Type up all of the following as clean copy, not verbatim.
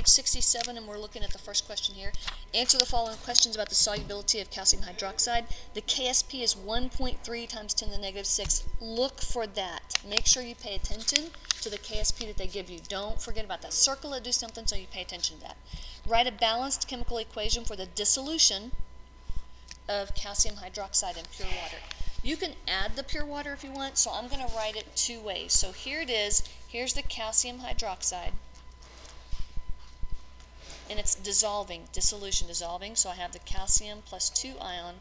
page 67, and we're looking at the first question here. Answer the following questions about the solubility of calcium hydroxide. The KSP is 1.3 times 10 to the negative 6. Look for that. Make sure you pay attention to the KSP that they give you. Don't forget about that. Circle it, do something so you pay attention to that. Write a balanced chemical equation for the dissolution of calcium hydroxide in pure water. You can add the pure water if you want, so I'm going to write it two ways. So here it is. Here's the calcium hydroxide, and it's dissolving, dissolution dissolving. So I have the calcium plus 2 ion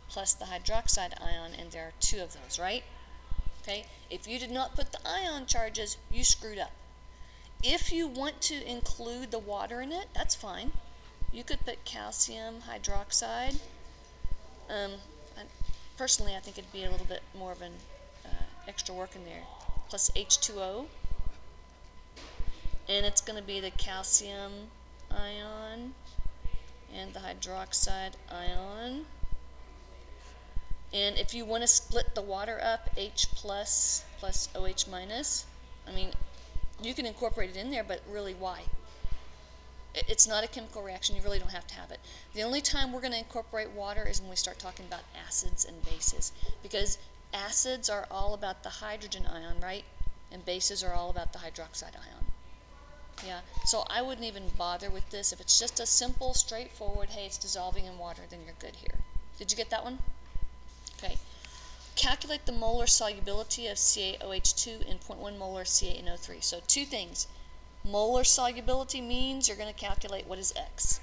plus the hydroxide ion, and there are 2 of those, right? Okay. If you did not put the ion charges, you screwed up. If you want to include the water in it, that's fine. You could put calcium hydroxide. Personally, I think it'd be a little bit more of an extra work in there. Plus H2O. And it's going to be the calcium ion and the hydroxide ion. And if you want to split the water up, H plus OH minus, I mean, you can incorporate it in there, but really why? It's not a chemical reaction. You really don't have to have it. The only time we're going to incorporate water is when we start talking about acids and bases, because acids are all about the hydrogen ion, right? And bases are all about the hydroxide ion. Yeah, so I wouldn't even bother with this. If it's just a simple, straightforward, hey, it's dissolving in water, then you're good here. Did you get that one? Okay. Calculate the molar solubility of CaOH2 in 0.1 molar CaNO3. So 2 things. Molar solubility means you're going to calculate what is X.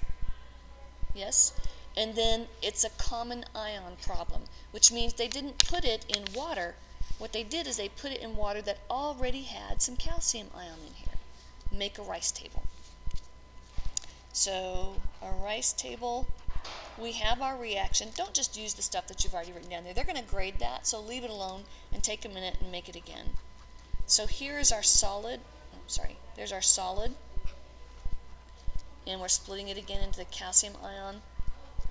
Yes? And then it's a common ion problem, which means they didn't put it in water. What they did is they put it in water that already had some calcium ion in here. Make a rice table. So a rice table, we have our reaction. Don't just use the stuff that you've already written down there. They're going to grade that, so leave it alone and take a minute and make it again. So here is our solid. There's our solid, and we're splitting it again into the calcium ion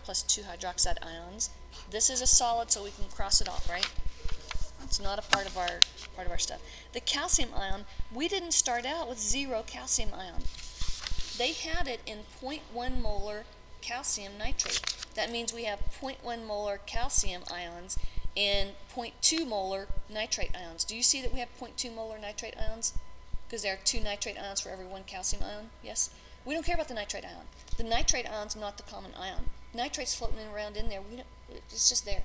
plus 2 hydroxide ions. This is a solid, so we can cross it off, right? It's not a part of our stuff. The calcium ion, we didn't start out with 0 calcium ion. They had it in 0.1 molar calcium nitrate. That means we have 0.1 molar calcium ions and 0.2 molar nitrate ions. Do you see that we have 0.2 molar nitrate ions? Because there are 2 nitrate ions for every 1 calcium ion. Yes? We don't care about the nitrate ion. The nitrate ion's not the common ion. Nitrate's floating around in there. It's just there.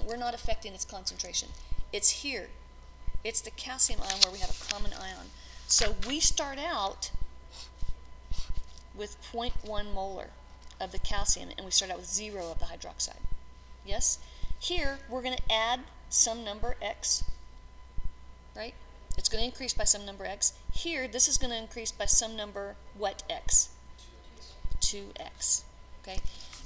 We're not affecting its concentration. It's here. It's the calcium ion where we have a common ion. So we start out with 0.1 molar of the calcium, and we start out with 0 of the hydroxide. Yes? Here, we're going to add some number X, right? It's going to increase by some number X. Here, this is going to increase by some number, what X? 2X. Okay?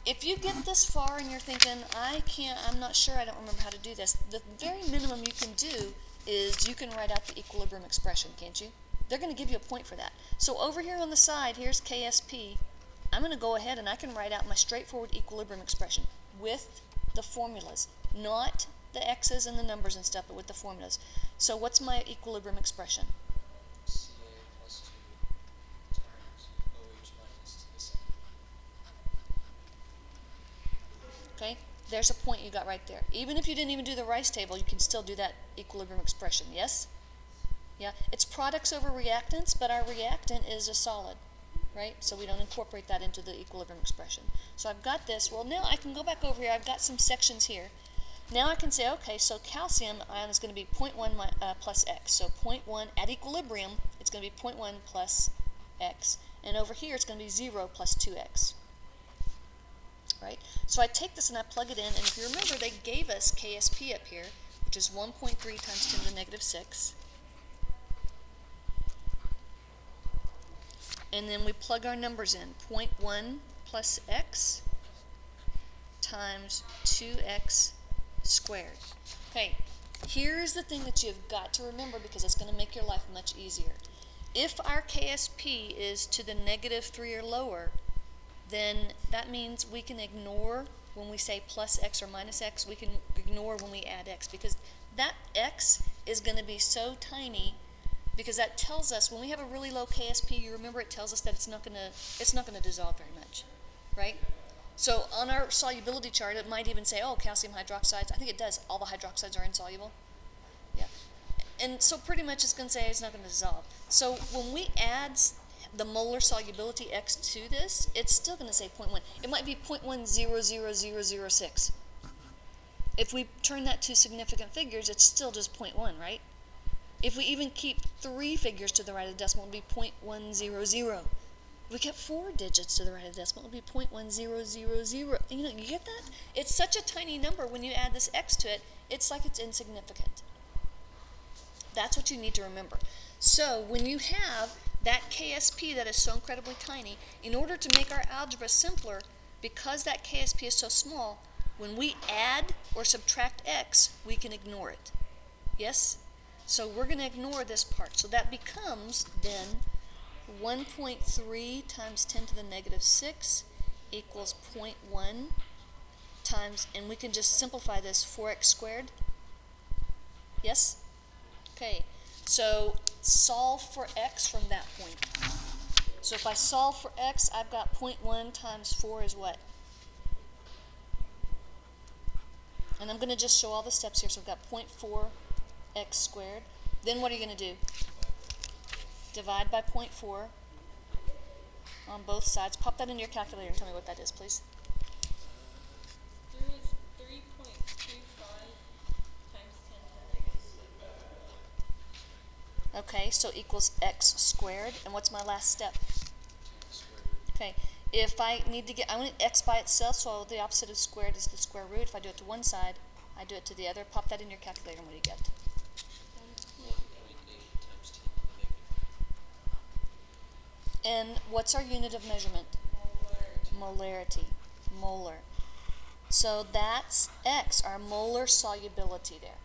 If you get this far and you're thinking, I'm not sure, I don't remember how to do this, the very minimum you can do is you can write out the equilibrium expression, can't you? They're going to give you a point for that. So over here on the side, here's KSP. I'm going to go ahead and I can write out my straightforward equilibrium expression with the formulas, not the X's and the numbers and stuff, but with the formulas. So what's my equilibrium expression? Ca plus 2 times OH minus to the second. Okay, there's a point you got right there. Even if you didn't even do the rice table, you can still do that equilibrium expression, yes? Yeah, it's products over reactants, but our reactant is a solid, right? So we don't incorporate that into the equilibrium expression. So I've got this. Well, now I can go back over here. I've got some sections here. Now I can say, okay, so calcium ion is going to be 0.1 plus X. So 0.1 at equilibrium, it's going to be 0.1 plus X. And over here, it's going to be 0 plus 2X. Right? So I take this and I plug it in, and if you remember, they gave us KSP up here, which is 1.3 times 10 to the negative 6. And then we plug our numbers in. 0.1 plus X times 2X squared. Okay, here's the thing that you've got to remember, because it's going to make your life much easier. If our KSP is to the negative 3 or lower, then that means we can ignore when we say plus X or minus X. We can ignore when we add X, because that X is going to be so tiny because that tells us when we have a really low KSP, you remember it tells us that it's not gonna dissolve very much, right? So on our solubility chart, it might even say, oh, calcium hydroxides. I think it does. All the hydroxides are insoluble. Yeah. And so pretty much it's going to say it's not going to dissolve. So when we add the molar solubility X to this, it's still going to say 0.1. It might be 0.100006. If we turn that to significant figures, it's still just 0.1, right? If we even keep 3 figures to the right of the decimal, it would be 0.100. If we kept 4 digits to the right of the decimal, it would be 0.1000. You know, you get that? It's such a tiny number. When you add this X to it, it's like it's insignificant. That's what you need to remember. So when you have that KSP that is so incredibly tiny, in order to make our algebra simpler, because that KSP is so small, when we add or subtract X, we can ignore it. Yes? So we're going to ignore this part. So that becomes then 1.3 times 10 to the negative 6 equals 0.1 times, and we can just simplify this, 4x squared. Yes? Okay, so solve for x from that point. So if I solve for x, I've got 0.1 times 4 is what? And I'm going to just show all the steps here. So we've got 0.4x squared. Then what are you going to do? Divide by 0.4 on both sides. Pop that into your calculator and tell me what that is, please. There was 3.25 times 10 to the negative 6. Okay, so equals x squared. And what's my last step? Square Okay, if I need to get, I want x by itself, so the opposite of squared is the square root. If I do it to one side, I do it to the other. Pop that in your calculator, and what do you get? 1.8 times 10 to the negative. And what's our unit of measurement? Molarity. Molar. So that's x, our molar solubility there.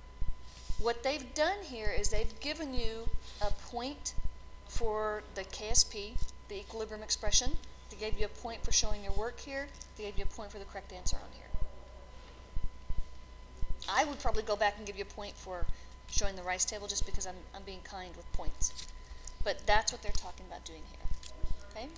What they've done here is they've given you a point for the KSP, the equilibrium expression. They gave you a point for showing your work here. They gave you a point for the correct answer on here. I would probably go back and give you a point for showing the rice table just because I'm being kind with points. But that's what they're talking about doing here. Okay?